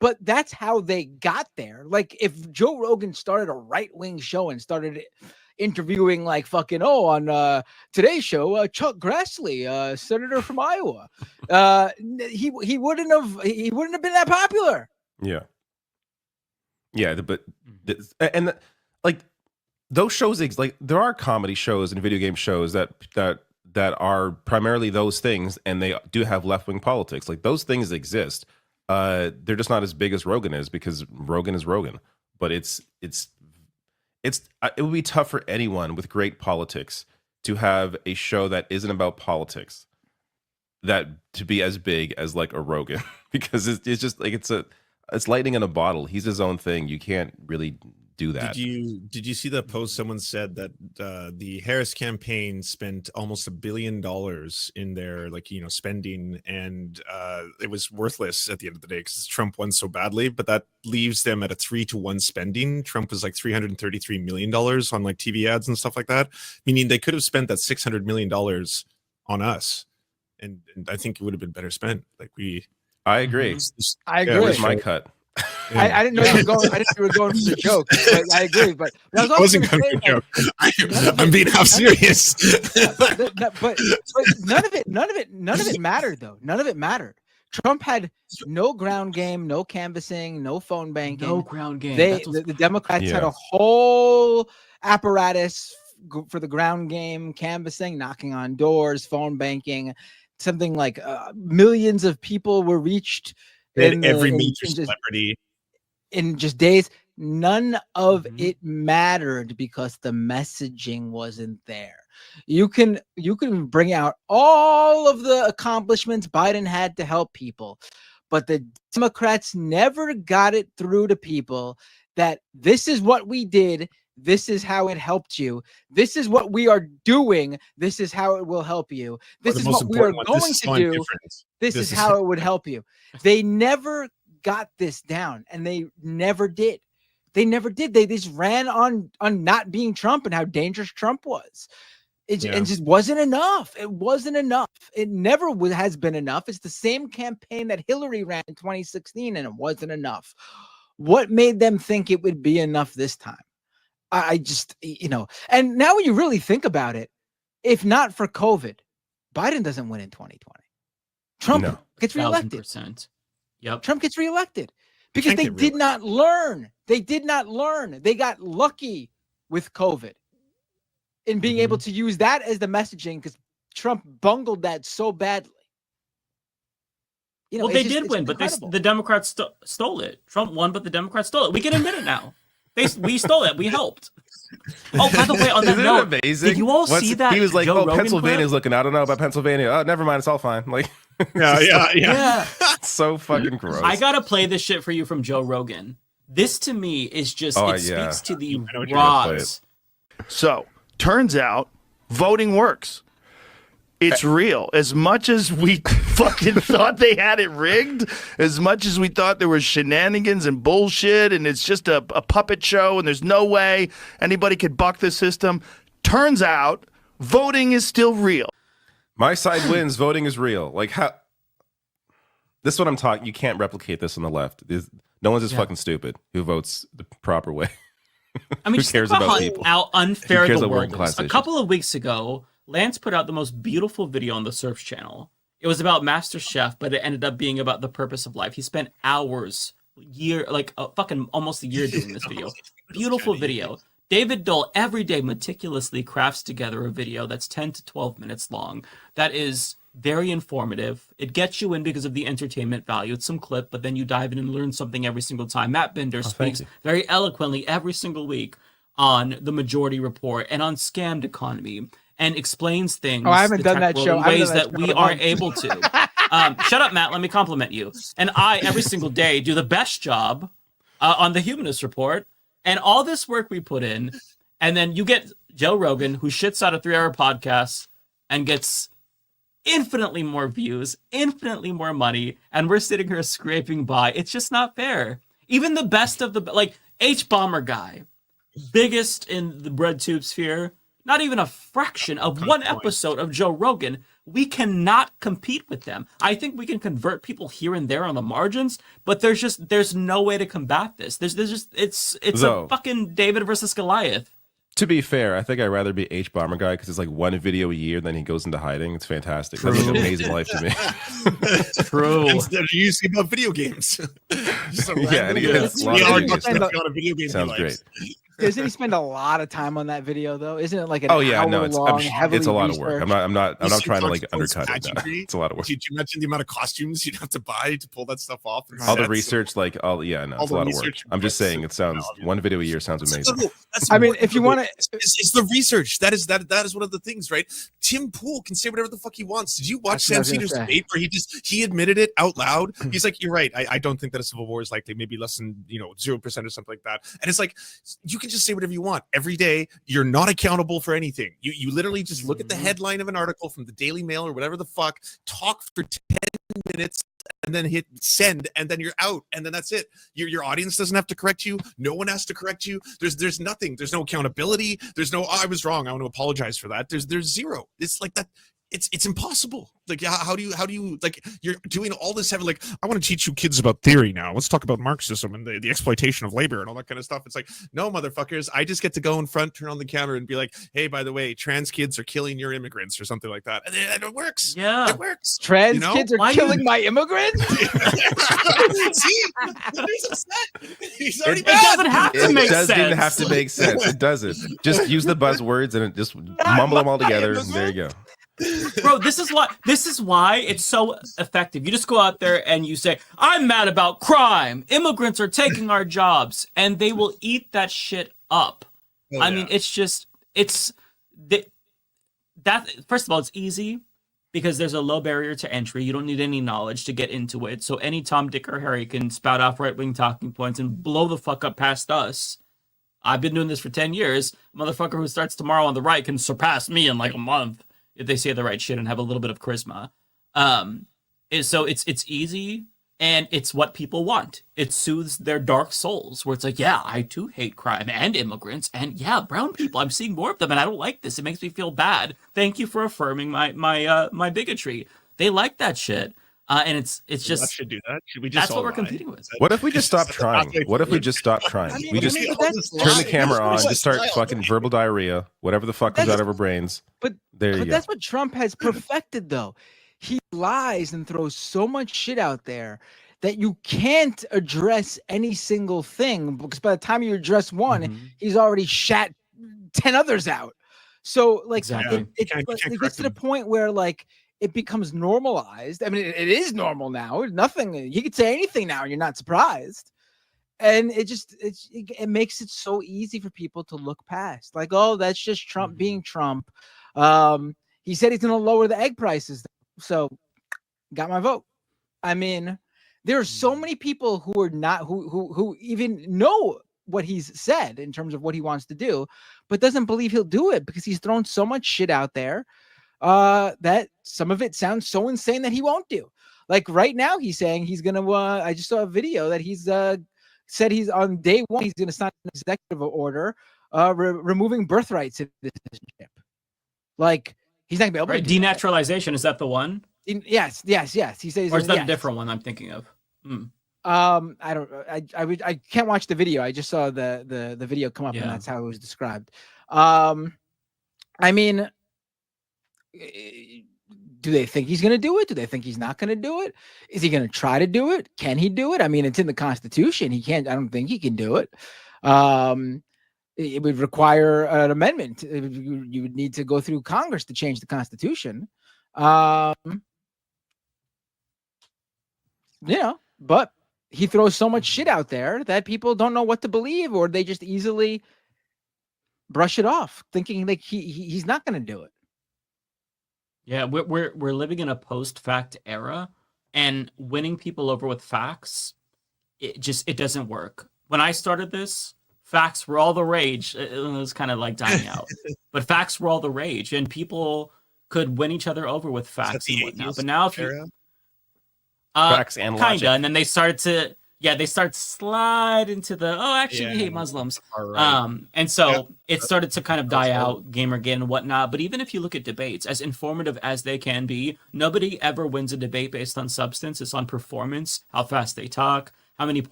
but that's how they got there. Like if Joe Rogan started a right-wing show and started interviewing like fucking on today's show Chuck Grassley, senator from Iowa, he wouldn't have been that popular. But like those shows, like there are comedy shows and video game shows that are primarily those things, and they do have left-wing politics. Like those things exist. They're just not as big as Rogan is, because Rogan is Rogan. But it would be tough for anyone with great politics to have a show that isn't about politics that to be as big as like a Rogan, because it's just like it's lightning in a bottle. He's his own thing. You can't really do that. Did you see that post? Someone said that the Harris campaign spent almost $1 billion in their spending, and it was worthless at the end of the day because Trump won so badly. But that leaves them at a 3-to-1 spending. Trump was like $333 million on like TV ads and stuff like that, meaning they could have spent that $600 million on us, and I think it would have been better spent. I agree. I agree. Where's my cut? Yeah. I didn't know you were going. I didn't know you were going for the joke. But I agree, but I wasn't going for the joke. I'm being half serious. but none of it mattered though. None of it mattered. Trump had no ground game, no canvassing, no phone banking. No ground game. The Democrats had a whole apparatus for the ground game, canvassing, knocking on doors, phone banking. Something like millions of people were reached. Every major celebrity in just days. None of it mattered because the messaging wasn't there. You can bring out all of the accomplishments Biden had to help people, but the Democrats never got it through to people that this is what we did. This is how it helped you. This is what we are doing. This is how it will help you. This is what we are going to do. This is how it would help you. They never got this down, and they never did. They just ran on not being Trump and how dangerous Trump was. It just wasn't enough. It wasn't enough. It never has been enough. It's the same campaign that Hillary ran in 2016, and it wasn't enough. What made them think it would be enough this time? I just, and now when you really think about it, if not for COVID, Biden doesn't win in 2020. Trump gets reelected. 1000%. Yep. Trump gets reelected because they did not learn. They did not learn. They got lucky with COVID in being able to use that as the messaging, because Trump bungled that so badly. They did win, but the Democrats stole it. Trump won, but the Democrats stole it. We can admit it now. We stole it. We helped. Oh, by the way, on that note, amazing? Did you all see that? He was like, Joe Rogan Pennsylvania's clip? looking. I don't know about Pennsylvania. Oh, never mind. It's all fine. Like, yeah. So fucking gross. I got to play this shit for you from Joe Rogan. This to me is just, speaks to the raws. So, turns out voting works. It's real. As much as we fucking thought they had it rigged, as much as we thought there was shenanigans and bullshit, and it's just a puppet show, and there's no way anybody could buck the system, turns out voting is still real. My side wins. Voting is real. Like, how? This is what I'm talking. You can't replicate this on the left. No one's just fucking stupid who votes the proper way. I mean, who cares about people? How unfair the world is. A couple of weeks ago, Lance put out the most beautiful video on the Surf channel. It was about MasterChef, but it ended up being about the purpose of life. He spent hours, almost a year doing this video. Beautiful video. David Dole every day meticulously crafts together a video that's 10 to 12 minutes long. That is very informative. It gets you in because of the entertainment value. It's some clip, but then you dive in and learn something every single time. Matt Bender speaks very eloquently every single week on the Majority Report and on scammed economy, and explains things. I haven't done that show in ways that we aren't able to. Shut up, Matt. Let me compliment you. And I, every single day, do the best job on the Humanist Report. And all this work we put in, and then you get Joe Rogan, who shits out a 3-hour podcast and gets infinitely more views, infinitely more money, and we're sitting here scraping by. It's just not fair. Even the best of the, like, H-Bomber guy, biggest in the bread tube sphere, not even a fraction of one episode of Joe Rogan, we cannot compete with them. I think we can convert people here and there on the margins, but there's no way to combat this. There's just it's So- a fucking David versus Goliath. To be fair, I think I'd rather be H Bomber Guy because it's like one video a year, then he goes into hiding. It's fantastic. That's like an amazing life to me. True. Instead of usually about video games. Just a Yeah, and he random gets 3 a lot hour of stuff videos. on a video game. Sounds he great. likes. Doesn't he spend a lot of time on that video though? Isn't it like an Oh yeah, no, hour it's long, it's heavily a lot of work. researched? I'm not You see trying to like consequence undercut it. No. pageantry? It's a lot of work. Did you mention the amount of costumes you'd have to buy to pull that stuff off? And All the sets? research, like all yeah, no, All it's a the lot of work. research I'm just books saying and it sounds technology. one video a year sounds amazing. That's I mean, important if you for wanna- it's the research. That is one of the things, right? Tim Pool can say whatever the fuck he wants. Did you watch That's what I Sam was gonna Cedars say. debate where he admitted it out loud? He's like, "You're right. I don't think that a civil war is likely. Maybe less than 0% or something like that." And it's like, you can just say whatever you want every day. You're not accountable for anything. You literally just look at the headline of an article from the Daily Mail or whatever the fuck, talk for 10 minutes, and then hit send, and then you're out, and then that's it. Your audience doesn't have to correct you. No one has to correct you. There's nothing. There's no accountability. There's no, I was wrong, I want to apologize for that. There's zero. It's like that. It's impossible. Like, how do you like, you're doing all this heavy, like, I want to teach you kids about theory now. Let's talk about Marxism and the exploitation of labor and all that kind of stuff. It's like, no, motherfuckers, I just get to go in front, turn on the camera and be like, hey, by the way, trans kids are killing your immigrants or something like that. And it works. Yeah. It works. Trans You know? kids are Why killing my immigrants. See? There's upset. He's already It doesn't have to It make doesn't sense. even have to make sense. It doesn't. Just use the buzzwords and just mumble them all together. And there you go. Bro, this is why it's so effective. You just go out there and you say, I'm mad about crime. Immigrants are taking our jobs, and they will eat that shit up. Oh, I mean, that first of all, it's easy because there's a low barrier to entry. You don't need any knowledge to get into it. So any Tom, Dick, or Harry can spout off right-wing talking points and blow the fuck up past us. I've been doing this for 10 years. A motherfucker who starts tomorrow on the right can surpass me in like a month if they say the right shit and have a little bit of charisma. So it's easy, and it's what people want. It soothes their dark souls, where it's like, yeah, I too hate crime and immigrants, and yeah, brown people. I'm seeing more of them, and I don't like this. It makes me feel bad. Thank you for affirming my bigotry. They like that shit, and it's That just should do that. Should we just that's what all we're lie? competing with. What if we just stop That's trying? the What if we pathway just stop trying? I mean, We just but that's turn the lie. camera on, Just just start lie. fucking verbal diarrhea, whatever the fuck comes That's- out of our brains. But There you But go. that's what Trump has perfected, though. He lies and throws so much shit out there that you can't address any single thing, because by the time you address one, Mhm. he's already shat 10 others out. So like Exactly. it can't gets correct to the him. point where like it becomes normalized. I mean, it is normal now. Nothing, you could say anything now and you're not surprised. And it makes it so easy for people to look past. Like, oh, that's just Trump being Trump. He said he's going to lower the egg prices, so got my vote. I mean, there are so many people who are not who even know what he's said in terms of what he wants to do, but doesn't believe he'll do it because he's thrown so much shit out there that some of it sounds so insane that he won't do. Like right now, he's saying he's gonna. I just saw a video that he's said he's on day one he's gonna sign an executive order removing birthright citizenship. Like he's not gonna be able Right? to do that. Denaturalization, is that the one? Yes. He says, Or is that yes. a different one I'm thinking of? Hmm. I don't. I can't watch the video. I just saw the video come up, and Yeah. that's how it was described. I mean, do they think he's going to do it? Do they think he's not going to do it? Is he going to try to do it? Can he do it? I mean, it's in the Constitution. He can't. I don't think he can do it. It would require an amendment. You would need to go through Congress to change the Constitution. But he throws so much shit out there that people don't know what to believe, or they just easily brush it off, thinking like he's not going to do it. Yeah, we're living in a post-fact era, and winning people over with facts, it doesn't work. When I started this, facts were all the rage. It was kind of like dying out, but facts were all the rage, and people could win each other over with facts the and whatnot. 80s But now, if you era? Facts and logic. kinda, and then they started to yeah, they start slide into the actually we Yeah. hate Muslims. All right. And so Yeah. it started to kind of die That's out, Gamergate and whatnot. But even if you look at debates, as informative as they can be, nobody ever wins a debate based on substance. It's on performance, how fast they talk, how many